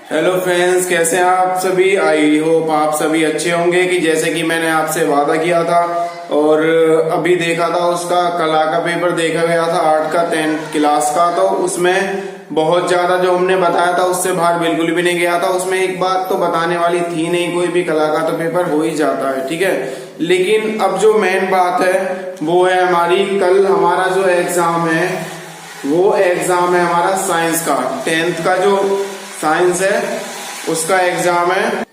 Hello friends, कैसे हैं आप सभी। आई होप आप सभी अच्छे होंगे कि जैसे कि मैंने आपसे वादा किया था और अभी देखा था उसका कला का पेपर देखा गया था, आर्ट का 10th क्लास का। तो उसमें बहुत ज्यादा जो हमने बताया था उससे बाहर बिल्कुल भी नहीं गया था। उसमें एक बात तो बताने वाली थी नहीं, कोई भी कला का तो पेपर हो ही जाता है, ठीक है। लेकिन अब जो मेन बात है वो है हमारी, कल हमारा जो एग्जाम है वो एग्जाम है हमारा साइंस का। 10th का जो साइंस है उसका एग्जाम है।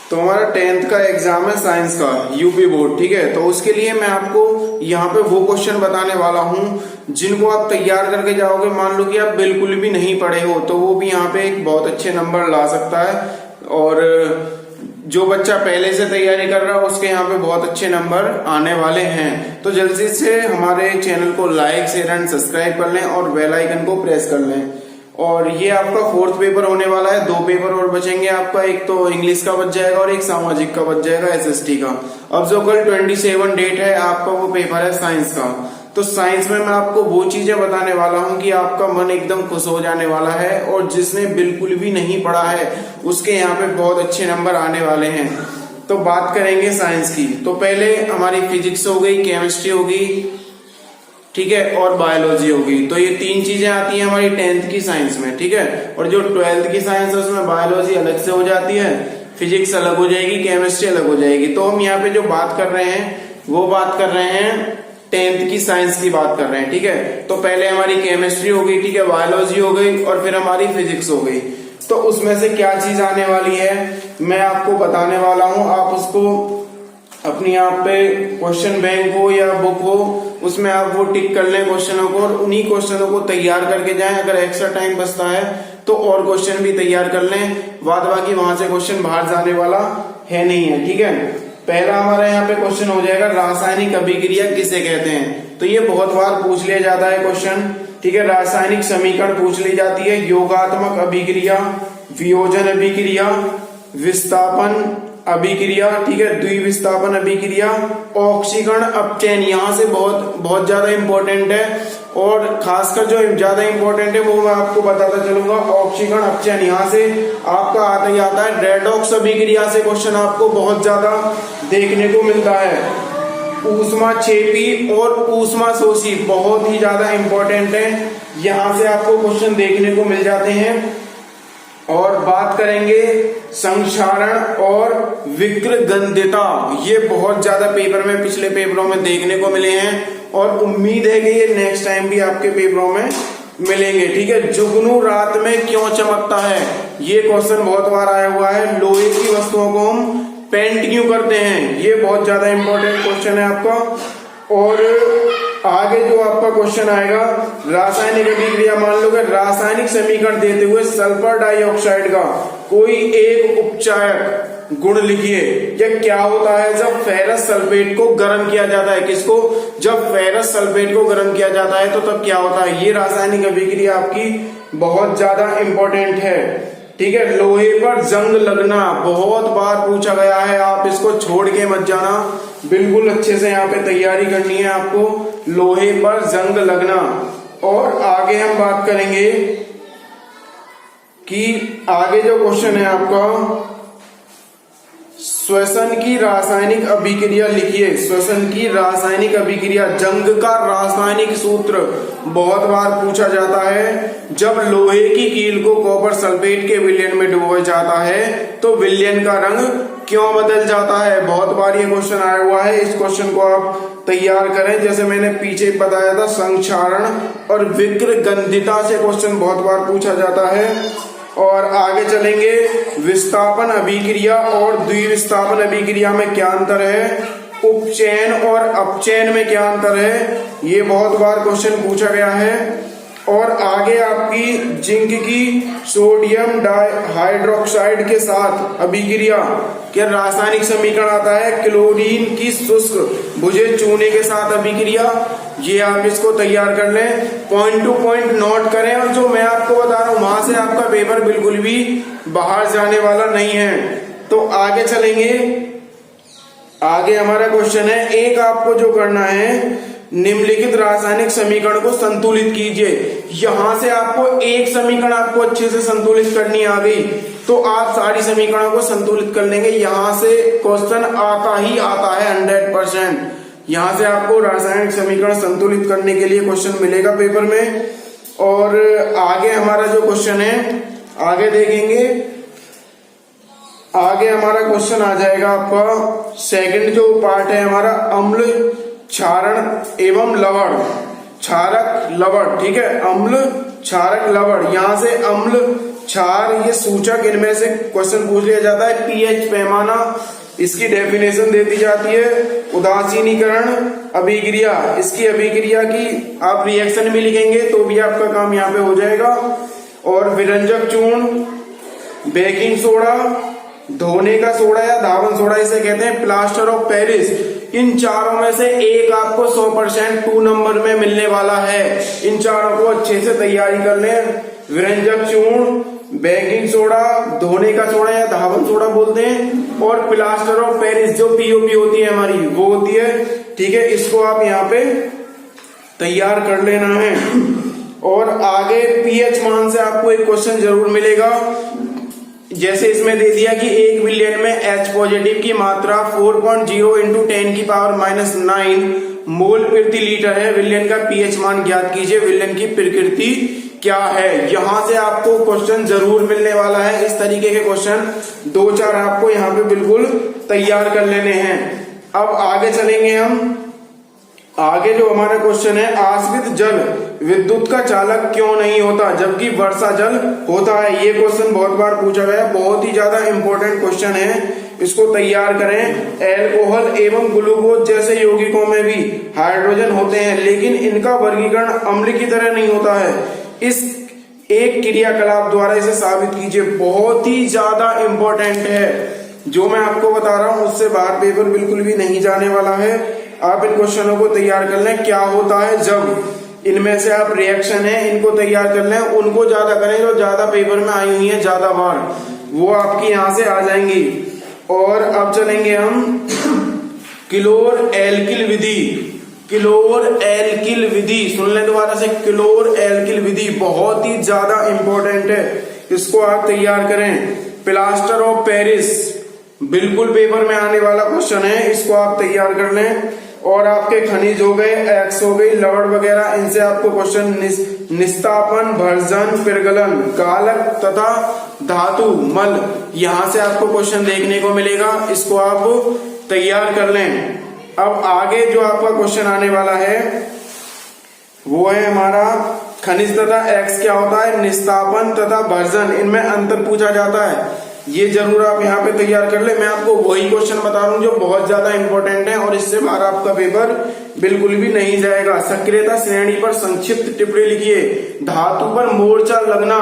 तो हमारा 10th का एग्जाम है साइंस का, यूपी बोर्ड, ठीक है। तो उसके लिए मैं आपको यहाँ पे वो क्वेश्चन बताने वाला हूँ जिनको आप तैयार करके जाओगे। मान लो कि आप बिल्कुल भी नहीं पढ़े हो तो वो भी यहाँ पे एक बहुत अच्छे नंबर ला सकता है, और जो बच्चा पहले से तैयारी कर रहा है उसके यहाँ पे बहुत अच्छे नंबर आने वाले हैं। तो जल्दी से हमारे चैनल को लाइक शेयर एंड सब्सक्राइब कर लें और बेल आइकन को प्रेस कर लें। और ये आपका 4th पेपर होने वाला है, 2 पेपर और बचेंगे आपका। एक तो इंग्लिश का बच जाएगा और एक सामाजिक का बच जाएगा, एसएसटी का। अब जो कल 27 डेट है आपका वो पेपर है साइंस का। तो साइंस में मैं आपको वो चीजें बताने वाला हूँ कि आपका मन एकदम खुश हो जाने वाला है, और जिसने बिल्कुल भी नहीं पढ़ा है उसके यहाँ पे बहुत अच्छे नंबर आने वाले हैं। तो बात करेंगे साइंस की। तो पहले हमारी फिजिक्स हो गई, केमिस्ट्री होगी, ठीक है, और बायोलॉजी होगी। तो ये 3 चीजें आती हैं हमारी 10th की साइंस में, ठीक है। और जो 12th की साइंस है उसमें बायोलॉजी अलग से हो जाती है, फिजिक्स अलग हो जाएगी, केमिस्ट्री अलग हो जाएगी। तो हम यहाँ पे जो बात कर रहे हैं वो बात कर रहे हैं 10th की साइंस की बात कर रहे हैं, ठीक है। तो पहले हमारी केमिस्ट्री हो गई, ठीक है, बायोलॉजी हो गई और फिर हमारी फिजिक्स हो गई। तो उसमें से क्या चीज आने वाली है मैं आपको बताने वाला हूं। आप उसको अपनी यहाँ पे क्वेश्चन बैंक हो या बुक हो उसमें आप वो टिक कर लें क्वेश्चनों को, और उन्हीं क्वेश्चनों को तैयार करके जाएं। अगर एक्स्ट्रा टाइम बचता है तो और क्वेश्चन भी तैयार कर लें, बाद बाकी वहां से क्वेश्चन बाहर जाने वाला है नहीं है, ठीक है। पहला हमारा यहाँ पे क्वेश्चन हो जाएगा, रासायनिक अभिक्रिया किसे कहते हैं। तो ये बहुत बार पूछ लिया जाता है क्वेश्चन, ठीक है। रासायनिक समीकरण पूछ ली जाती है, योगात्मक अभिक्रिया, वियोजन अभिक्रिया, विस्थापन अभिक्रिया, ठीक है, द्विविस्थापन अभिक्रिया, ऑक्सीकरण अपचयन। यहाँ से बहुत ज्यादा इंपॉर्टेंट है, और खासकर जो ज्यादा इंपॉर्टेंट है वो मैं आपको बताता चलूंगा। ऑक्सीकरण अपचयन यहाँ से आपका आता ही आता है। रेडॉक्स अभिक्रिया से क्वेश्चन आपको बहुत ज्यादा देखने को मिलता है। ऊष्माक्षेपी और ऊष्माशोषी बहुत ही ज्यादा इंपॉर्टेंट है, यहाँ से आपको क्वेश्चन देखने को मिल जाते हैं। और बात करेंगे संक्षारण और विकृगंधिता, ये बहुत ज्यादा पेपर में पिछले पेपरों में देखने को मिले हैं, और उम्मीद है कि ये नेक्स्ट टाइम भी आपके पेपरों में मिलेंगे, ठीक है। जुगनू रात में क्यों चमकता है, ये क्वेश्चन बहुत बार आया हुआ है। लोहे की वस्तुओं को हम पेंट क्यों करते हैं, ये बहुत ज्यादा इंपॉर्टेंट क्वेश्चन है आपका। और आगे जो आपका क्वेश्चन आएगा, रासायनिक अभिक्रिया, मान लो कि रासायनिक समीकरण देते हुए सल्फर डाइऑक्साइड का कोई एक उपचायक गुण लिखिए। यह क्या होता है जब फेरस सल्फेट को गर्म किया जाता है, किसको, जब फेरस सल्फेट को गर्म किया जाता है तो तब क्या होता है। ये रासायनिक अभिक्रिया आपकी बहुत ज्यादा इंपॉर्टेंट है, ठीक है। लोहे पर जंग लगना बहुत बार पूछा गया है, आप इसको छोड़ के मत जाना, बिल्कुल अच्छे से यहाँ पे तैयारी करनी है आपको, लोहे पर जंग लगना। और आगे हम बात करेंगे कि आगे जो क्वेश्चन है आपका, श्वसन की रासायनिक अभिक्रिया लिखिए। श्वसन की रासायनिक अभिक्रिया, जंग का रासायनिक सूत्र बहुत बार पूछा जाता है। जब लोहे की कील को कॉपर सल्फेट के विलयन में डुबोया जाता है तो विलयन का रंग क्यों बदल जाता है, बहुत बार ये क्वेश्चन आया हुआ है। इस क्वेश्चन को आप तैयार करें, जैसे मैंने पीछे बताया था संक्षारण और विकृगंधिता से क्वेश्चन बहुत बार पूछा जाता है। और आगे चलेंगे, विस्थापन अभिक्रिया और द्विविस्थापन अभिक्रिया में क्या अंतर है, उपचयन और अपचयन में क्या अंतर है, ये बहुत बार क्वेश्चन पूछा गया है। और आगे आपकी जिंक की सोडियम डाइहाइड्रोक्साइड के साथ अभिक्रिया क्या रासायनिक समीकरण आता है, क्लोरीन की शुष्क भुजे चूने के साथ अभिक्रिया। ये आप इसको तैयार कर लें, पॉइंट टू पॉइंट नोट करें, और जो मैं आपको बता रहा हूं वहां से आपका पेपर बिल्कुल भी बाहर जाने वाला नहीं है। तो आगे चलेंगे, आगे हमारा क्वेश्चन है, एक आपको जो करना है निम्नलिखित रासायनिक समीकरण को संतुलित कीजिए। यहां से आपको एक समीकरण आपको अच्छे से संतुलित करनी आ गई तो आप सारी समीकरणों को संतुलित कर लेंगे। यहां से क्वेश्चन आता ही आता है 100%। यहां से आपको रासायनिक समीकरण संतुलित करने के लिए क्वेश्चन मिलेगा पेपर में। और आगे हमारा जो क्वेश्चन है आगे देखेंगे। आगे हमारा क्वेश्चन आ जाएगा आपका सेकंड जो पार्ट है हमारा, अम्ल क्षारण एवं लवण, क्षारक लवण, ठीक है, अम्ल क्षारक लवण। यहां से अम्ल क्षार ये सूचक, इनमें से क्वेश्चन पूछ लिया जाता है। पीएच पैमाना, इसकी डेफिनेशन दे दी जाती है। उदासीनीकरण अभिक्रिया, इसकी अभिक्रिया की आप रिएक्शन भी लिखेंगे तो भी आपका काम यहाँ पे हो जाएगा। और विरंजक चूर्ण, बेकिंग सोडा, धोने का सोडा या धावन सोडा इसे कहते हैं, प्लास्टर ऑफ पेरिस। इन चारों में से एक आपको 100% 2 नंबर में मिलने वाला है। इन चारों को अच्छे से तैयारी कर लें। विरंजक चूर्ण, बेकिंग सोडा, धोने का सोडा या धावन सोडा बोलते हैं, और प्लास्टर ऑफ पेरिस जो पीओपी होती है हमारी वो होती है, ठीक है। इसको आप यहाँ पे तैयार कर लेना है। और आगे पीएच मान से आपको एक क्वेश्चन जरूर मिलेगा। जैसे इसमें दे दिया कि 1 मिलियन में H पॉजिटिव की मात्रा 4.0 इंटू 10⁻⁹ मोल प्रति लीटर है। विलयन का पीएच मान ज्ञात कीजिए, विलयन की प्रकृति क्या है। यहां से आपको क्वेश्चन जरूर मिलने वाला है। इस तरीके के क्वेश्चन 2-4 आपको यहाँ पे बिल्कुल तैयार कर लेने हैं। अब आगे चलेंगे हम। आगे जो हमारा क्वेश्चन है, आश्रित जल विद्युत का चालक क्यों नहीं होता जबकि वर्षा जल होता है। ये क्वेश्चन बहुत बार पूछा गया है, बहुत ही ज्यादा इंपॉर्टेंट क्वेश्चन है, इसको तैयार करें। एल्कोहल एवं ग्लूकोज जैसे यौगिकों में भी हाइड्रोजन होते हैं, लेकिन इनका वर्गीकरण अम्ल की तरह नहीं होता है। इस एक क्रियाकलाप द्वारा इसे साबित कीजिए। बहुत ही ज्यादा इंपॉर्टेंट है, जो मैं आपको बता रहा हूं उससे बाहर पेपर बिल्कुल भी नहीं जाने वाला है। आप इन क्वेश्चनों को तैयार कर लें। क्या होता है जब, इनमें से आप रिएक्शन है इनको तैयार कर लें। उनको ज्यादा करें जो ज्यादा पेपर में आई हुई है ज्यादा बार, वो आपकी यहां से आ जाएंगी। और अब चलेंगे हम क्लोर एल्किल विधि। क्लोर एल्किल विधि सुन लें दोबारा से, क्लोर एल्किल विधि बहुत ही ज्यादा इंपॉर्टेंट है, इसको आप तैयार करें। प्लास्टर ऑफ पेरिस बिल्कुल पेपर में आने वाला क्वेश्चन है, इसको आप तैयार कर लें। और आपके खनिज हो गए, एक्स हो गई, लवण वगैरह, इनसे आपको क्वेश्चन निस्तापन, भर्जन, पिरगलन, गालक तथा धातु मल, यहां से आपको क्वेश्चन देखने को मिलेगा, इसको आप तैयार कर लें। अब आगे जो आपका क्वेश्चन आने वाला है वो है हमारा खनिज तथा एक्स क्या होता है, निस्तापन तथा भर्जन, इनमें अंतर पूछा जाता है। ये जरूर आप यहाँ पे तैयार कर ले। मैं आपको वही क्वेश्चन बता रहा हूँ जो बहुत ज्यादा इंपॉर्टेंट है और इससे बाहर आपका पेपर बिल्कुल भी नहीं जाएगा। सक्रियता श्रेणी पर संक्षिप्त टिप्पणी लिखिए। धातु पर मोर्चा लगना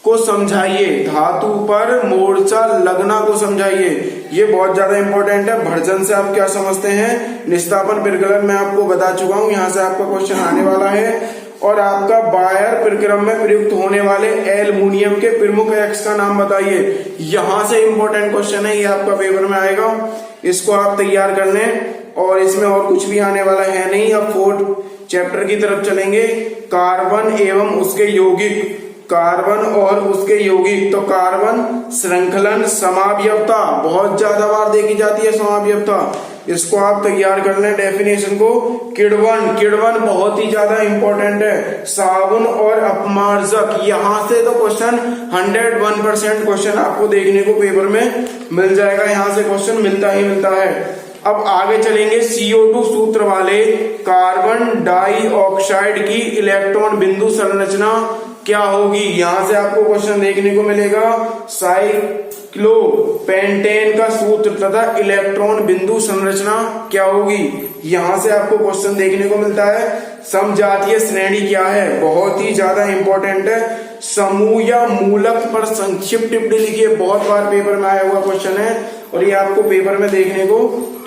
को समझाइए। धातु पर मोर्चा लगना को समझाइए, ये बहुत ज्यादा इंपॉर्टेंट है। भर्जन से आप क्या समझते हैं, निस्तापन, पिरगलन मैं आपको बता चुका हूँ, यहाँ से आपका क्वेश्चन आने वाला है। और आपका बायर प्रक्रम में प्रयुक्त होने वाले एल्युमिनियम के प्रमुख एक्स का नाम बताइए। यहां से इंपॉर्टेंट क्वेश्चन है, ये आपका पेपर में आएगा, इसको आप तैयार कर लें। और इसमें और कुछ भी आने वाला है नहीं। अब 4th चैप्टर की तरफ चलेंगे। कार्बन एवं उसके यौगिक, कार्बन और उसके यौगिक। तो कार्बन श्रृंखलन समावयवता बहुत ज्यादा बार देखी जाती है, समावयवता, इसको आप तैयार कर लें डेफिनेशन को। किण्वन, किण्वन बहुत ही ज्यादा इंपॉर्टेंट है। साबुन और अपमार्जक, यहां से तो क्वेश्चन 101% क्वेश्चन आपको देखने को पेपर में मिल जाएगा, यहां से क्वेश्चन मिलता ही मिलता है। अब आगे चलेंगे। CO2 सूत्र वाले कार्बन डाइऑक्साइड की इलेक्ट्रॉन बिंदु संरचना क्या होगी। यहां से आपको क्वेश्चन देखने को मिलेगा। साइक्लोपेंटेन का सूत्र तथा इलेक्ट्रॉन बिंदु संरचना क्या होगी, यहां से आपको क्वेश्चन देखने को मिलता है। समजातीय श्रेणी क्या है, बहुत ही ज्यादा इंपॉर्टेंट है। समूह या मूलक पर संक्षिप्त टिप्पणी लिखिए, बहुत बार पेपर में आया हुआ क्वेश्चन है और ये आपको पेपर में देखने को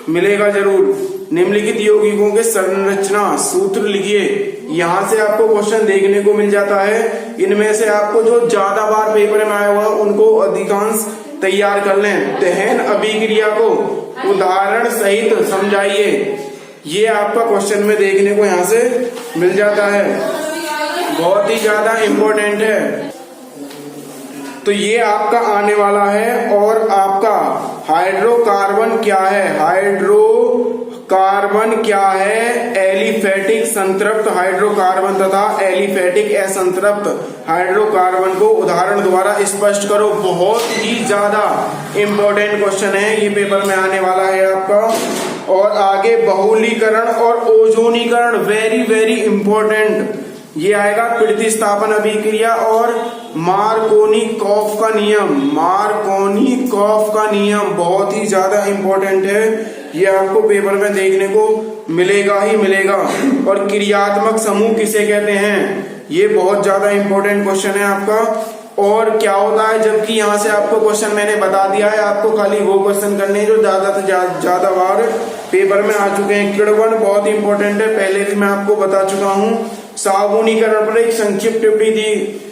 मिलेगा जरूर। निम्नलिखित यौगिकों के संरचना सूत्र लिखिए, यहां से आपको क्वेश्चन देखने को मिल जाता है। इनमें से आपको जो ज्यादा बार पेपर में आया हुआ उनको अधिकांश तैयार कर लें। दहन अभिक्रिया को उदाहरण सहित समझाइए। ये आपका क्वेश्चन में देखने को यहाँ से मिल जाता है, बहुत ही ज्यादा इम्पोर्टेंट है। तो ये आपका आने वाला है। और आपका हाइड्रोकार्बन क्या है, हाइड्रोकार्बन क्या है, एलिफेटिक संतृप्त हाइड्रोकार्बन तथा एलिफेटिक असंतृप्त हाइड्रोकार्बन को उदाहरण द्वारा स्पष्ट करो। बहुत ही ज्यादा इंपॉर्टेंट क्वेश्चन है, ये पेपर में आने वाला है आपका। और आगे बहुलीकरण और ओजोनीकरण, वेरी वेरी इंपॉर्टेंट, ये आएगा प्रतिस्थापन अभिक्रिया और मार्कोनिकॉफ का नियम। मार्कोनिकॉफ का नियम बहुत ही ज्यादा इंपॉर्टेंट है, ये आपको पेपर में देखने को मिलेगा ही मिलेगा। और क्रियात्मक समूह किसे कहते हैं, ये बहुत ज्यादा इंपॉर्टेंट क्वेश्चन है आपका। और क्या होता है, जबकि यहाँ से आपको क्वेश्चन मैंने बता दिया है, आपको खाली वो क्वेश्चन करने जो ज्यादा से ज्यादा बार पेपर में आ चुके हैं। किण्वन बहुत इंपॉर्टेंट है, पहले भी मैं आपको बता चुका हूँ। साबुनीकरण पर एक संक्षिप्त टिप्पणी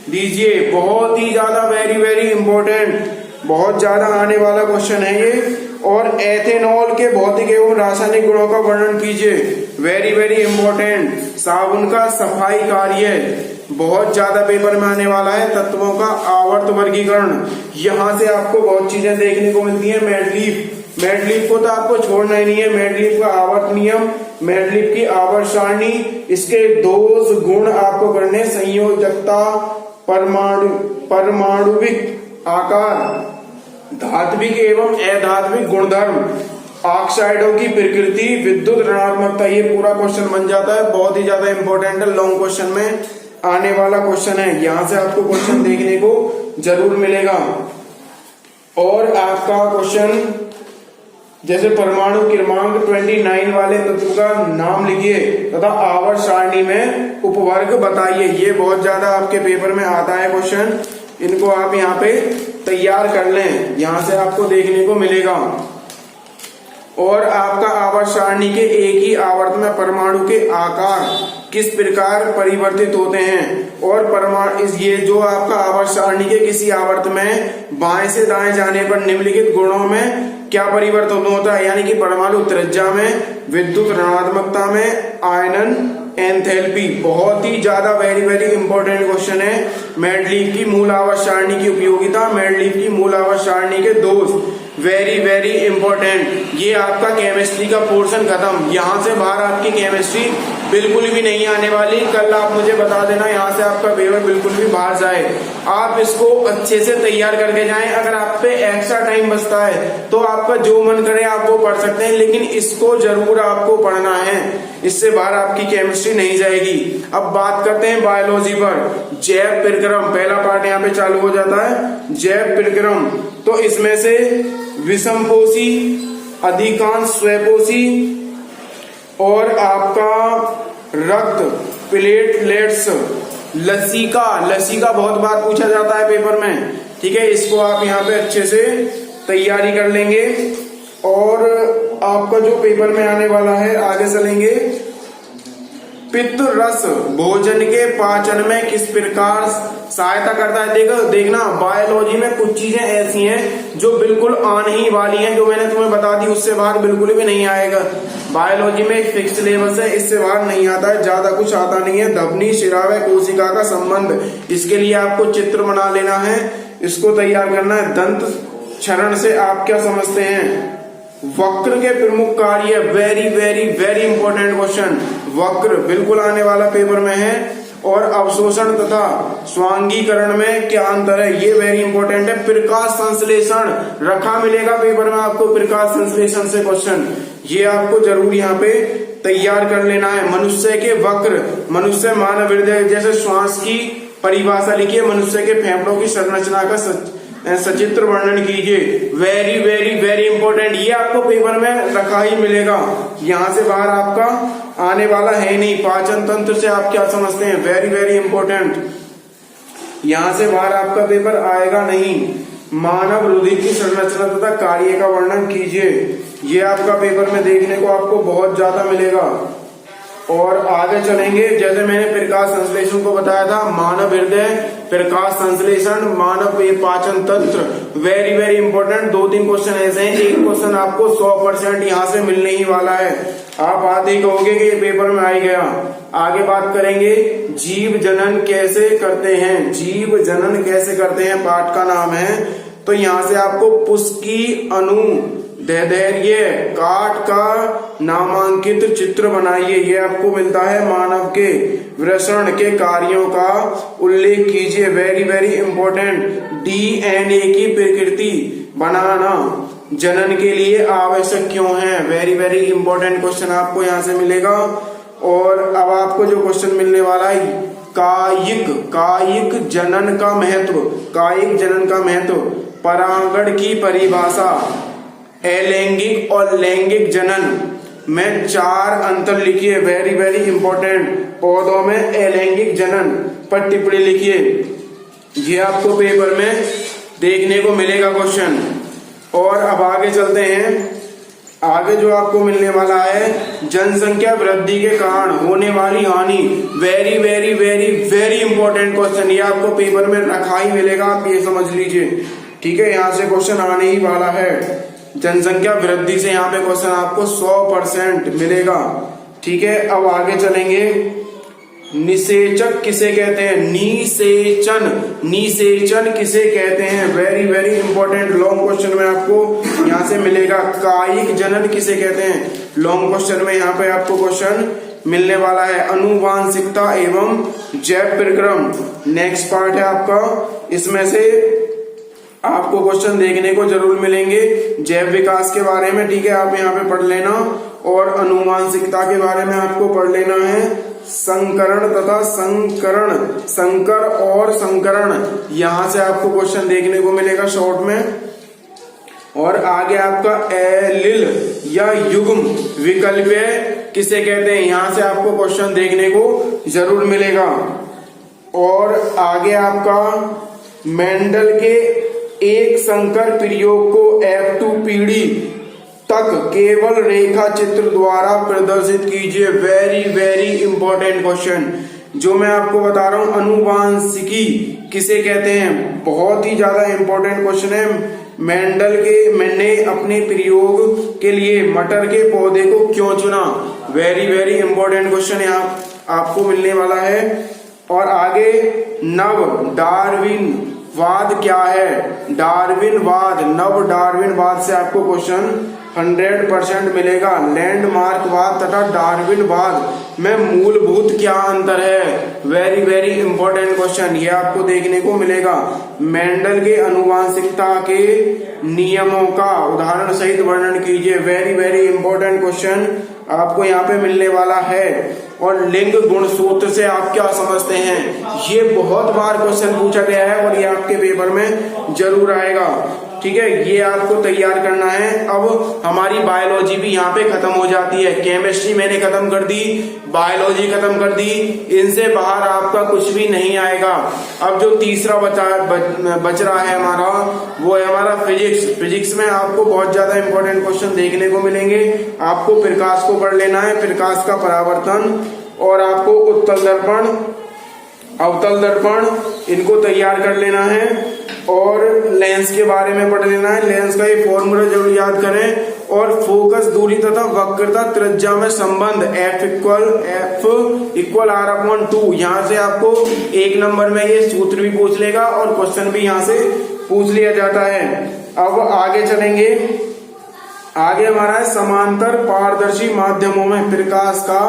दीजिए, बहुत ही ज्यादा वेरी वेरी इंपॉर्टेंट, बहुत ज्यादा आने वाला क्वेश्चन है ये। और एथेनॉल के भौतिक एवं रासायनिक गुणों का वर्णन कीजिए, वेरी वेरी इंपॉर्टेंट। साबुन का सफाई कार्य बहुत ज्यादा पेपर में आने वाला है। तत्वों का आवर्त वर्गीकरण, यहाँ से आपको बहुत चीजें देखने को मिलती है। मेडलीफ को तो आपको छोड़ना ही नहीं है। मेडलीफ का आवर्त नियम, मेडलीफ की आवर्त सारणी, इसके दोष गुण आपको करने, संयोजकता, परमाणुविक आकार, धात्विक एवं अधात्विक गुणधर्म, ऑक्साइडों की प्रकृति, विद्युत ऋणात्मकता, ये पूरा क्वेश्चन बन जाता है। बहुत ही ज्यादा इंपॉर्टेंट है, लॉन्ग क्वेश्चन में आने वाला क्वेश्चन है, यहाँ से आपको क्वेश्चन देखने को जरूर मिलेगा। और आपका क्वेश्चन जैसे परमाणु क्रमांक 29 वाले तत्व का नाम लिखिए तथा आवर्त सारणी में उपवर्ग बताइए, ये बहुत ज्यादा आपके पेपर में आता है क्वेश्चन। इनको आप यहाँ पे तैयार कर लें, यहाँ से आपको देखने को मिलेगा। और आपका आवर्त सारणी के एक ही आवर्त में परमाणु के आकार किस प्रकार परिवर्तित होते हैं। और परमाणु ये जो आपका आवर्त सारणी के किसी आवर्त में बाएं से दाएं जाने पर निम्नलिखित गुणों में क्या परिवर्तन होता है, यानी कि परमाणु त्रिज्या में, विद्युत ऋणात्मकता में, आयनन एंथैल्पी, बहुत ही ज्यादा वेरी वेरी इंपॉर्टेंट क्वेश्चन है। मेडलीफ की मूल आवर्त सारणी की उपयोगिता, मेडलीफ की मूल आवर्त सारणी के दोष, वेरी वेरी इंपॉर्टेंट। ये आपका केमिस्ट्री का पोर्शन खत्म, यहाँ से बाहर आपकी केमिस्ट्री बिल्कुल भी नहीं आने वाली। कल आप मुझे बता देना यहाँ से आपका पेपर बिल्कुल भी बाहर जाए। आप इसको अच्छे से तैयार करके जाएं। अगर आप पे एक्स्ट्रा टाइम बचता है तो आपका जो मन करे आप वो पढ़ सकते हैं, लेकिन इसको जरूर आपको पढ़ना है, इससे बाहर आपकी केमिस्ट्री नहीं जाएगी। अब बात करते हैं बायोलॉजी पर। जैव प्रक्रम, पहला पार्ट यहाँ पे चालू हो जाता है, जैव प्रक्रम। तो इसमें से विषमपोषी, अधिकांश स्वपोषी और आपका रक्त, प्लेटलेट्स, लसीका बहुत बार पूछा जाता है पेपर में, ठीक है। इसको आप यहाँ पे अच्छे से तैयारी कर लेंगे। और आपका जो पेपर में आने वाला है, आगे चलेंगे। पित्त रस भोजन के पाचन में किस प्रकार सहायता करता है। देखना बायोलॉजी में कुछ चीजें ऐसी हैं जो बिल्कुल आने ही वाली हैं, जो मैंने तुम्हें बता दी उससे बाहर बिल्कुल भी नहीं आएगा। बायोलॉजी में एक फिक्स सिलेबस है, इससे बाहर नहीं आता है, ज्यादा कुछ आता नहीं है। धमनी, शिरा व कोशिका का संबंध, इसके लिए आपको चित्र बना लेना है, इसको तैयार करना है। दंत क्षरण से आप क्या समझते हैं। वक्र के प्रमुख कार्य, very very very important question. वक्र बिल्कुल आने वाला पेपर में है। और अवशोषण तथा स्वांगीकरण में क्या अंतर है, ये वेरी इंपॉर्टेंट है। प्रकाश संश्लेषण रखा मिलेगा पेपर में आपको, प्रकाश संश्लेषण से क्वेश्चन, ये आपको जरूर यहाँ पे तैयार कर लेना है। मनुष्य के वक्र, मनुष्य मानव हृदय जैसे श्वास की परिभाषा लिखिए। मनुष्य के फेफड़ों की संरचना का सचित्र वर्णन कीजिए, वेरी वेरी वेरी इंपॉर्टेंट। ये आपको पेपर में रखा ही मिलेगा, यहाँ से बाहर आपका आने वाला है नहीं। पाचन तंत्र से आप क्या समझते हैं, वेरी वेरी इंपॉर्टेंट, यहाँ से बाहर आपका पेपर आएगा नहीं। मानव रुधिर की संरचना तथा कार्य का वर्णन कीजिए, ये आपका पेपर में देखने को आपको बहुत ज्यादा मिलेगा। और आगे चलेंगे, जैसे मैंने प्रकाश संश्लेषण को बताया था, मानव हृदय प्रकाश संश्लेषण, मानव पाचन तंत्र। वेरी वेरी इंपॉर्टेंट 2-3 क्वेश्चन ऐसे हैं, एक क्वेश्चन आपको 100% यहाँ से मिलने ही वाला है। आप आते ही कहोगे कि ये पेपर में आ ही गया। आगे बात करेंगे जीव जनन कैसे करते हैं, जीव जनन कैसे करते हैं पाठ का नाम है। तो यहाँ से आपको पुष्की अणु दैर्ध्य काट का नामांकित चित्र बनाइए, ये आपको मिलता है। मानव के वृषण के कार्यों का उल्लेख कीजिए, वेरी वेरी इंपॉर्टेंट। डीएनए की प्रकृति बनाना जनन के लिए आवश्यक क्यों है, वेरी वेरी इंपॉर्टेंट क्वेश्चन आपको यहाँ से मिलेगा। और अब आपको जो क्वेश्चन मिलने वाला है कायिक जनन का महत्व, कायिक जनन का महत्व, परागण की परिभाषा, अलैंगिक और लैंगिक जनन में 4 अंतर लिखिए, वेरी वेरी इंपॉर्टेंट। पौधों में अलैंगिक जनन पर टिप्पणी लिखिए, ये आपको पेपर में देखने को मिलेगा क्वेश्चन। और अब आगे चलते हैं, आगे जो आपको मिलने वाला है जनसंख्या वृद्धि के कारण होने वाली हानि, very very very very important question, ये आपको पेपर में रखा ही मिलेगा, आप ये समझ लीजिए, ठीक है। यहाँ से क्वेश्चन आने ही वाला है, जनसंख्या वृद्धि से यहाँ पे क्वेश्चन आपको 100% मिलेगा, ठीक है। अब आगे चलेंगे, निषेचक किसे कहते हैं, निषेचन किसे कहते हैं, very very important long question में आपको यहाँ से मिलेगा। कायिक जनन किसे कहते हैं, लॉन्ग क्वेश्चन में यहाँ पे आपको क्वेश्चन मिलने वाला है। अनुवांशिकता एवं जैव प्रक्रम नेक्स्ट पार्ट है आपका, इसमें से आपको क्वेश्चन देखने को जरूर मिलेंगे जैव विकास के बारे में, ठीक है, आप यहाँ पे पढ़ लेना। और अनुवांशिकता के बारे में आपको पढ़ लेना है, संकरण तथा संकर और संकरण, यहां से आपको क्वेश्चन देखने को मिलेगा शॉर्ट में। और आगे आपका एलिल या युग्म विकल्प किसे कहते हैं, यहां से आपको क्वेश्चन देखने को जरूर मिलेगा। और आगे आपका मेंडल के एक संकर प्रयोग को F2 पीढ़ी तक केवल रेखा चित्र द्वारा प्रदर्शित कीजिए, वेरी वेरी इंपॉर्टेंट क्वेश्चन जो मैं आपको बता रहा हूं। अनुवांशिकी किसे कहते हैं, बहुत ही ज्यादा इंपॉर्टेंट क्वेश्चन है। मेंडल ने अपने प्रयोग के लिए मटर के पौधे को क्यों चुना, वेरी वेरी इंपॉर्टेंट क्वेश्चन यहाँ आपको मिलने वाला है। और आगे नव डार्विनवाद क्या है, डार्विनवाद, नव डार्विनवाद से आपको क्वेश्चन 100% मिलेगा। लैंडमार्कवाद तथा डार्विनवाद में मूलभूत क्या अंतर है, वेरी वेरी इंपॉर्टेंट क्वेश्चन, ये आपको देखने को मिलेगा। मेंडल के अनुवांशिकता के नियमों का उदाहरण सहित वर्णन कीजिए, वेरी वेरी इंपॉर्टेंट क्वेश्चन आपको यहाँ पे मिलने वाला है। और लिंग गुण सूत्र से आप क्या समझते हैं, ये बहुत बार क्वेश्चन पूछा गया है और ये आपके पेपर में जरूर आएगा, ठीक है, ये आपको तैयार करना है। अब हमारी बायोलॉजी भी यहाँ पे खत्म हो जाती है, केमिस्ट्री मैंने खत्म कर दी, बायोलॉजी खत्म कर दी, इनसे बाहर आपका कुछ भी नहीं आएगा। अब जो तीसरा बच रहा है हमारा, वो है हमारा फिजिक्स। फिजिक्स में आपको बहुत ज्यादा इंपॉर्टेंट क्वेश्चन देखने को मिलेंगे। आपको प्रकाश को पढ़ लेना है, प्रकाश का परावर्तन, और आपको उत्तल दर्पण, अवतल दर्पण, इनको तैयार कर लेना है। और लेंस के बारे में पढ़ लेना है, लेंस का ये फॉर्मूला जरूर याद करें। और फोकस दूरी तथा वक्रता त्रिज्या में संबंध F इक्वल R/2, यहाँ से आपको 1 नंबर में ये सूत्र भी पूछ लेगा और क्वेश्चन भी यहाँ से पूछ लिया जाता है। अब आगे चलेंगे, आगे हमारा है समांतर पारदर्शी माध्यमों में प्रकाश का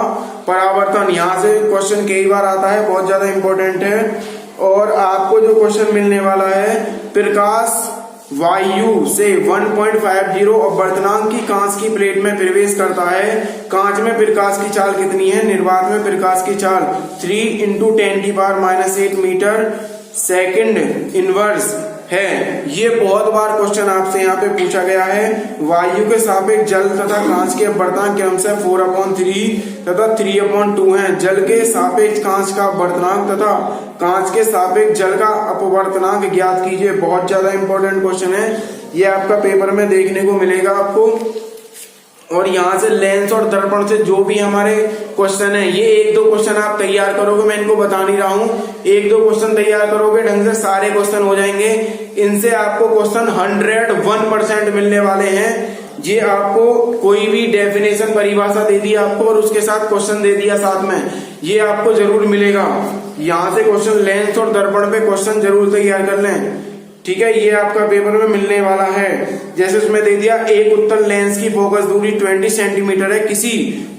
परावर्तन, यहाँ से क्वेश्चन कई बार आता है, बहुत ज्यादा इंपॉर्टेंट है। और आपको जो क्वेश्चन मिलने वाला है, प्रकाश वायु से 1.50 अपवर्तनांक की कांच की प्लेट में प्रवेश करता है, कांच में प्रकाश की चाल कितनी है, निर्वात में प्रकाश की चाल 3 × 10⁻⁸ मीटर सेकंड इनवर्स है। ये बहुत बार क्वेश्चन आपसे यहाँ पे पूछा गया है। वायु के सापेक्ष जल तथा कांच के अपवर्तनांक क्रमशः 4/3 तथा 3/2 है। जल के सापेक्ष कांच का अपवर्तनांक तथा कांच के सापेक्ष जल का अपवर्तनांक ज्ञात कीजिए, बहुत ज्यादा इंपॉर्टेंट क्वेश्चन है, ये आपका पेपर में देखने को मिलेगा आपको। और यहाँ से लेंस और दर्पण से जो भी हमारे क्वेश्चन है, ये एक दो क्वेश्चन आप तैयार करोगे, मैं इनको बता नहीं रहा हूँ, एक दो क्वेश्चन तैयार करोगे ढंग से सारे क्वेश्चन हो जाएंगे। इनसे आपको क्वेश्चन 101% मिलने वाले हैं। ये आपको कोई भी डेफिनेशन परिभाषा दे दी आपको और उसके साथ क्वेश्चन दे दिया साथ में, ये आपको जरूर मिलेगा। यहाँ से क्वेश्चन लेंस और दर्पण पे क्वेश्चन जरूर तैयार कर लें, ठीक है, ये आपका पेपर में मिलने वाला है। जैसे उसमें दे दिया एक उत्तल लेंस की फोकस दूरी 20 सेंटीमीटर है, किसी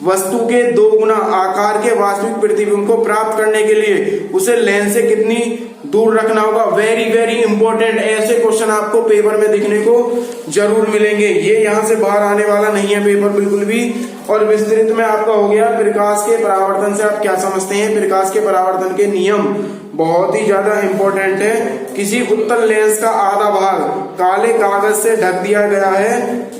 वस्तु के 2 गुना आकार के वास्तविक प्रतिबिंब को प्राप्त करने के लिए उसे लेंस से कितनी दूर रखना होगा। वेरी वेरी इंपॉर्टेंट, ऐसे क्वेश्चन आपको पेपर में दिखने को जरूर मिलेंगे। ये यहाँ से बाहर आने वाला नहीं है पेपर बिल्कुल भी। और विस्तृत में आपका हो गया प्रकाश के परावर्तन से आप क्या समझते हैं। प्रकाश के परावर्तन के नियम बहुत ही ज्यादा इंपॉर्टेंट है। किसी उत्तल लेंस का आधा भाग काले कागज से ढक दिया गया है,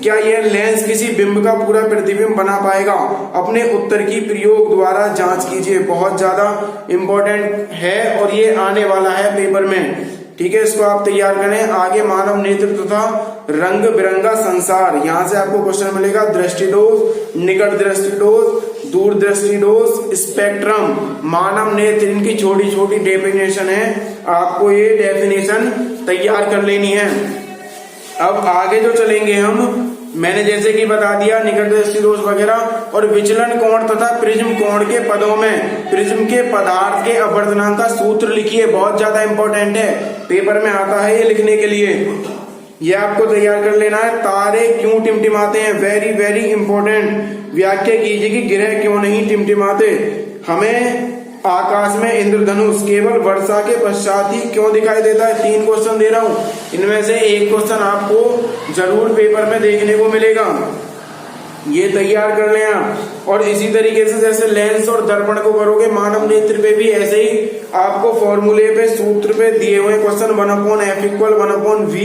क्या यह लेंस किसी बिंब का पूरा प्रतिबिंब बना पाएगा। अपने उत्तर की प्रयोग द्वारा जांच कीजिए। बहुत ज्यादा इंपॉर्टेंट है और ये आने वाला है पेपर में, ठीक है, इसको आप तैयार करें। आगे मानव नेत्र तथा रंग बिरंगा संसार, यहाँ से आपको क्वेश्चन मिलेगा। दृष्टिदोष, निकट दृष्टिदोष, दूर दृष्टिदोष, स्पेक्ट्रम, मानव नेत्र, इनकी छोटी छोटी डेफिनेशन है, आपको ये डेफिनेशन तैयार कर लेनी है। अब आगे जो चलेंगे हम, मैंने जैसे कि बता दिया निकट दृष्टिदोष वगैरह और विचलन कोण तथा प्रिज्म कोण के पदों में प्रिज्म के पदार्थ के अपवर्तनांक का सूत्र लिखिए। बहुत ज्यादा इंपॉर्टेंट है, पेपर में आता है ये लिखने के लिए, ये आपको तैयार कर लेना है। तारे क्यों टिमटिमाते हैं, वेरी वेरी इंपॉर्टेंट। व्याख्या कीजिए कि ग्रह क्यों नहीं टिमटिमाते। हमें आकाश में इंद्रधनुष केवल वर्षा के पश्चात ही क्यों दिखाई देता है। 3 क्वेश्चन दे रहा हूं, इनमें से एक क्वेश्चन आपको जरूर पेपर में देखने को मिलेगा, ये तैयार कर लें आप। और इसी तरीके से जैसे लेंस और दर्पण को करोगे, मानव नेत्र पे भी ऐसे ही आपको फॉर्मूले पे सूत्र पे दिए हुए क्वेश्चन 1/f = 1/v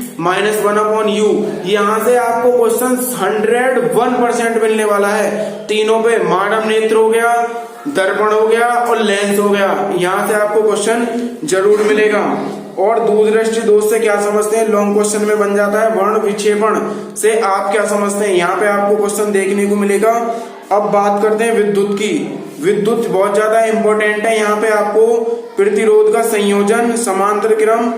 - 1/u, यहाँ से आपको क्वेश्चन 101% मिलने वाला है। तीनों पे, मानव नेत्र हो गया, दर्पण हो गया और लेंस हो गया, यहाँ से आपको क्वेश्चन जरूर मिलेगा। और दूरदृष्टि दोष से क्या समझते हैं, लॉन्ग क्वेश्चन में बन जाता है। वर्ण विक्षेपण से आप क्या समझते हैं, यहाँ पे आपको क्वेश्चन देखने को मिलेगा। अब बात करते हैं विद्युत की। विद्युत बहुत ज्यादा इंपॉर्टेंट है। यहाँ पे आपको प्रतिरोध का संयोजन, समांतर क्रम,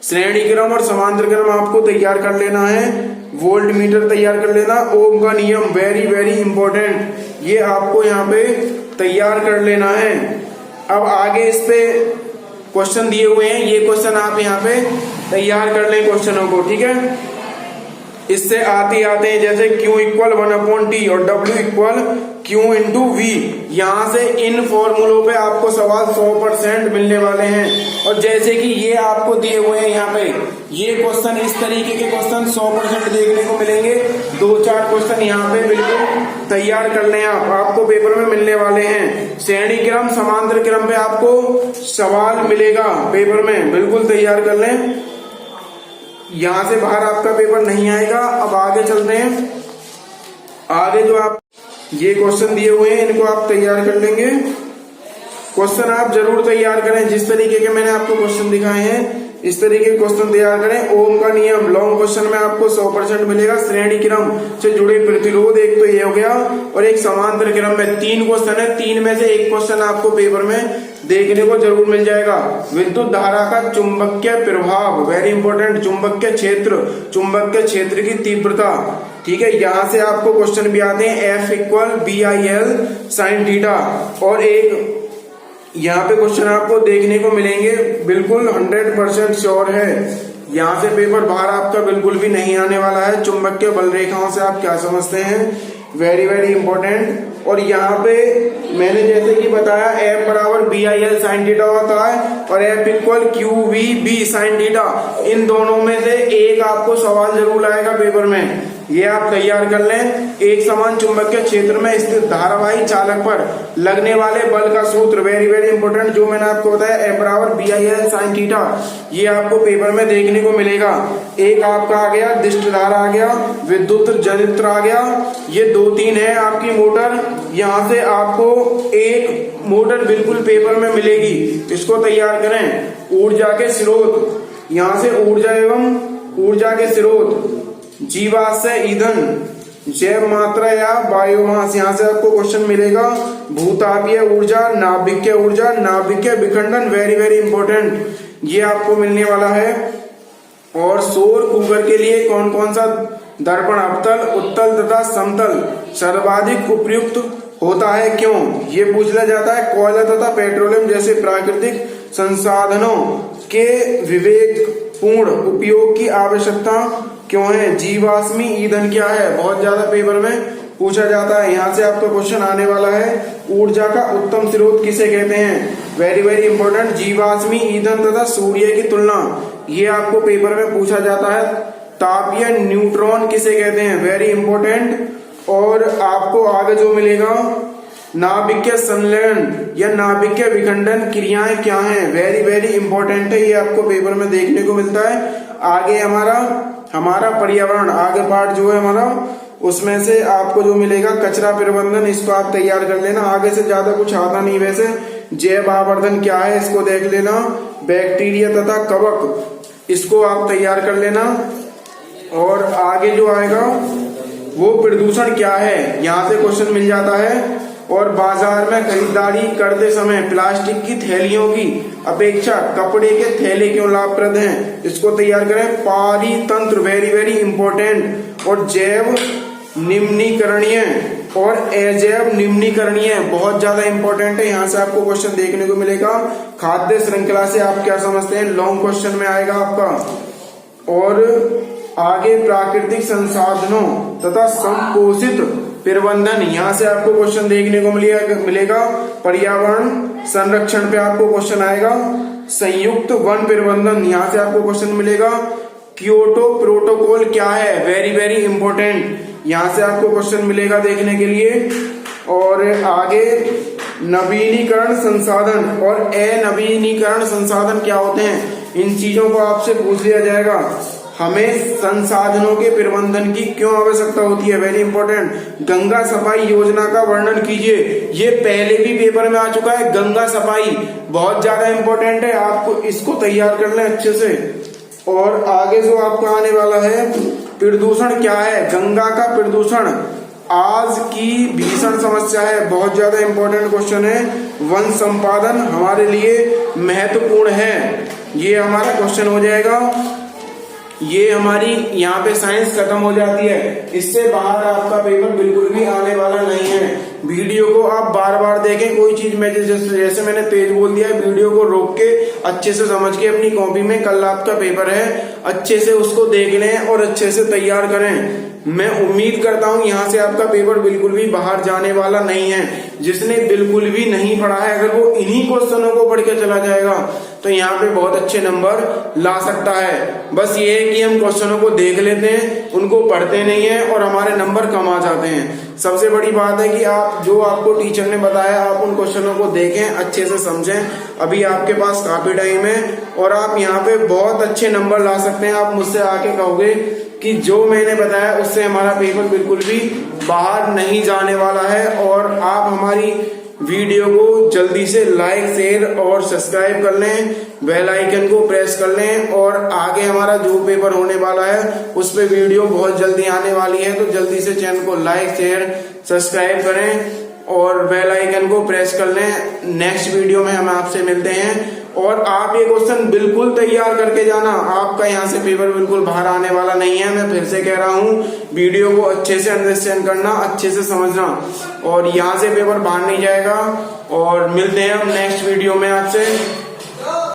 श्रेणी क्रम और समांतर क्रम आपको तैयार कर लेना है। वोल्ट मीटर तैयार कर लेना। ओम का नियम, वेरी वेरी इंपॉर्टेंट, ये आपको यहाँ पे तैयार कर लेना है। अब आगे इस पे क्वेश्चन दिए हुए हैं, ये क्वेश्चन आप यहाँ पे तैयार कर लें क्वेश्चनों को, ठीक है। इससे आते हैं जैसे Q = 1/T और W = Q × V। यहाँ से इन फॉर्मूलों पे आपको सवाल 100% मिलने वाले हैं। और जैसे कि ये आपको दिए हुए हैं यहाँ पे, ये क्वेश्चन, इस तरीके के क्वेश्चन 100% देखने को मिलेंगे। 2-4 क्वेश्चन यहाँ पे बिल्कुल तैयार कर लें आप, आपको पेपर में मिलने वाले हैं। श्रेणी क्रम, समांतर क्रम पे आपको सवाल मिलेगा पेपर में, बिल्कुल तैयार कर लें, यहां से बाहर आपका पेपर नहीं आएगा। अब आगे चलते हैं। आगे जो आप ये क्वेश्चन दिए हुए हैं, इनको आप तैयार कर लेंगे। क्वेश्चन आप जरूर तैयार करें, जिस तरीके के मैंने आपको क्वेश्चन दिखाए हैं इस तरीके के क्वेश्चन तैयार करें। ओम का नियम, लॉन्ग क्वेश्चन में आपको 100% मिलेगा। श्रेणी क्रम से जुड़े प्रतिरोध, एक तो ये हो गया, और एक समांतर क्रम में 3 क्वेश्चन है। 3 में से एक क्वेश्चन आपको पेपर में देखने को जरूर मिल जाएगा। विद्युत धारा का चुंबकीय प्रभाव, वेरी इंपॉर्टेंट, चुंबकीय क्षेत्र की तीव्रता, ठीक है, यहाँ से आपको क्वेश्चन भी आते हैं। F = BIL sin θ। और एक यहाँ पे क्वेश्चन आपको देखने को मिलेंगे, बिल्कुल 100% श्योर है, यहाँ से पेपर बाहर आपका बिल्कुल भी नहीं आने वाला है। चुंबकीय बल रेखाओं से आप क्या समझते हैं, वेरी वेरी इंपॉर्टेंट। और यहाँ पे मैंने जैसे कि बताया F = BIL sin θ होता है और F = QVB sin θ। इन दोनों में से एक आपको सवाल जरूर आएगा पेपर में, ये आप तैयार कर लें। एक समान चुंबकीय क्षेत्र में स्थित धारावाही चालक पर लगने वाले बल का सूत्र, वेरी वेरी इंपॉर्टेंट, जो मैंने आपको बताया F = BIL sin θ, ये आपको पेपर में देखने को मिलेगा। एक आपका आ गया दिष्ट धारा आ गया, विद्युत जनित्र आ गया, ये 2-3 है आपकी मोटर। यहाँ से आपको एक मोटर बिल्कुल पेपर में मिलेगी, इसको तैयार करें। ऊर्जा के स्रोत, यहाँ से ऊर्जा एवं ऊर्जा के स्रोत, जीवाश्म ईंधन, जैव मात्रा या बायोमास, यहाँ से आपको क्वेश्चन मिलेगा। भूतापीय ऊर्जा, नाभिकीय ऊर्जा, नाभिकीय विखंडन, वेरी वेरी इंपॉर्टेंट, ये आपको मिलने वाला है। और सौर कुकर के लिए कौन कौन सा दर्पण अवतल, उत्तल तथा समतल सर्वाधिक उपयुक्त होता है, क्यों, ये पूछ लिया जाता है। कोयला तथा पेट्रोलियम जैसे प्राकृतिक संसाधनों के विवेकपूर्ण उपयोग की आवश्यकता क्यों है। जीवाश्मी ईंधन क्या है, बहुत ज्यादा पेपर में पूछा जाता है। यहाँ से आपका क्वेश्चन आने वाला है। ऊर्जा का उत्तम स्रोत किसे कहते हैं, वेरी वेरी इंपॉर्टेंट, जीवाश्मी ईंधन तथा सूर्य की तुलना, ये आपको पेपर में पूछा जाता है। तापीय न्यूट्रॉन किसे कहते हैं, वेरी इंपॉर्टेंट। और आपको आगे जो मिलेगा, नाभिकीय संलयन या नाभिकीय विखंडन क्रियाएं क्या हैं, वेरी वेरी इंपॉर्टेंट है, ये आपको पेपर में देखने को मिलता है। आगे हमारा पर्यावरण, आगे पार्ट जो है हमारा, उसमें से आपको जो मिलेगा कचरा प्रबंधन, इसको आप तैयार कर लेना। आगे से ज्यादा कुछ आता नहीं वैसे। जैव आवर्धन क्या है, इसको देख लेना। बैक्टीरिया तथा कवक, इसको आप तैयार कर लेना। और आगे जो आएगा वो प्रदूषण क्या है, यहाँ से क्वेश्चन मिल जाता है। और बाजार में खरीदारी करते समय प्लास्टिक की थैलियों की अपेक्षा कपड़े के थैले क्यों लाभप्रद हैं, इसको तैयार करें। पारितंत्र, वेरी वेरी इंपॉर्टेंट। और जैव निम्नीकरणीय और अजैव निम्नीकरणीय, बहुत ज्यादा इंपॉर्टेंट है, यहाँ से आपको क्वेश्चन देखने को मिलेगा। खाद्य श्रृंखला से आप क्या समझते हैं, लॉन्ग क्वेश्चन में आएगा आपका। और आगे प्राकृतिक संसाधनों तथा संपोषित प्रबंधन, यहाँ से आपको क्वेश्चन देखने को मिलेगा। पर्यावरण संरक्षण पे आपको क्वेश्चन आएगा। संयुक्त वन प्रबंधन, यहाँ से आपको क्वेश्चन मिलेगा। क्योटो प्रोटोकॉल क्या है, वेरी वेरी इंपॉर्टेंट, यहाँ से आपको क्वेश्चन मिलेगा देखने के लिए। और आगे नवीनीकरण संसाधन और अनवीनीकरण संसाधन क्या होते हैं, इन चीजों को आपसे पूछ लिया जाएगा। हमें संसाधनों के प्रबंधन की क्यों आवश्यकता होती है, वेरी इंपॉर्टेंट। गंगा सफाई योजना का वर्णन कीजिए, ये पहले भी पेपर में आ चुका है। गंगा सफाई बहुत ज्यादा इंपॉर्टेंट है, आपको इसको तैयार कर लें अच्छे से। और आगे जो आपका आने वाला है, प्रदूषण क्या है, गंगा का प्रदूषण आज की भीषण समस्या है, बहुत ज्यादा इंपॉर्टेंट क्वेश्चन है। वन संपादन हमारे लिए महत्वपूर्ण है, ये हमारा क्वेश्चन हो जाएगा। ये हमारी यहाँ पे साइंस खत्म हो जाती है, इससे बाहर आपका पेपर बिल्कुल भी आने वाला नहीं है। वीडियो को आप बार बार देखें, कोई चीज में जैसे मैंने तेज बोल दिया है, वीडियो को रोक के अच्छे से समझ के अपनी कॉपी में, कल आपका पेपर है, अच्छे से उसको देख लें और अच्छे से तैयार करें। मैं उम्मीद करता हूं यहाँ से आपका पेपर बिल्कुल भी बाहर जाने वाला नहीं है। जिसने बिल्कुल भी नहीं पढ़ा है, अगर वो इन्हीं क्वेश्चनों को पढ़ के चला जाएगा तो यहाँ पे बहुत अच्छे नंबर ला सकता है। बस ये है कि हम क्वेश्चनों को देख लेते हैं, उनको पढ़ते नहीं है और हमारे नंबर कम आ जाते हैं। सबसे बड़ी बात है कि आप जो आपको टीचर ने बताया, आप उन क्वेश्चनों को देखें, अच्छे से समझें। अभी आपके पास काफी टाइम है और आप यहाँ पे बहुत अच्छे नंबर ला सकते हैं। आप मुझसे आके कहोगे कि जो मैंने बताया उससे हमारा पेपर बिल्कुल भी बाहर नहीं जाने वाला है। और आप हमारी वीडियो को जल्दी से लाइक, शेयर और सब्सक्राइब कर लें, बेल आइकन को प्रेस कर लें। और आगे हमारा जो पेपर होने वाला है उस पे वीडियो बहुत जल्दी आने वाली है, तो जल्दी से चैनल को लाइक, शेयर, सब्सक्राइब करें और बेल आइकन को प्रेस कर लें। नेक्स्ट वीडियो में हम आपसे मिलते हैं। और आप ये क्वेश्चन बिल्कुल तैयार करके जाना, आपका यहाँ से पेपर बिल्कुल बाहर आने वाला नहीं है। मैं फिर से कह रहा हूँ, वीडियो को अच्छे से अंडरस्टैंड करना, अच्छे से समझना, और यहाँ से पेपर बाहर नहीं जाएगा। और मिलते हैं हम नेक्स्ट वीडियो में आपसे।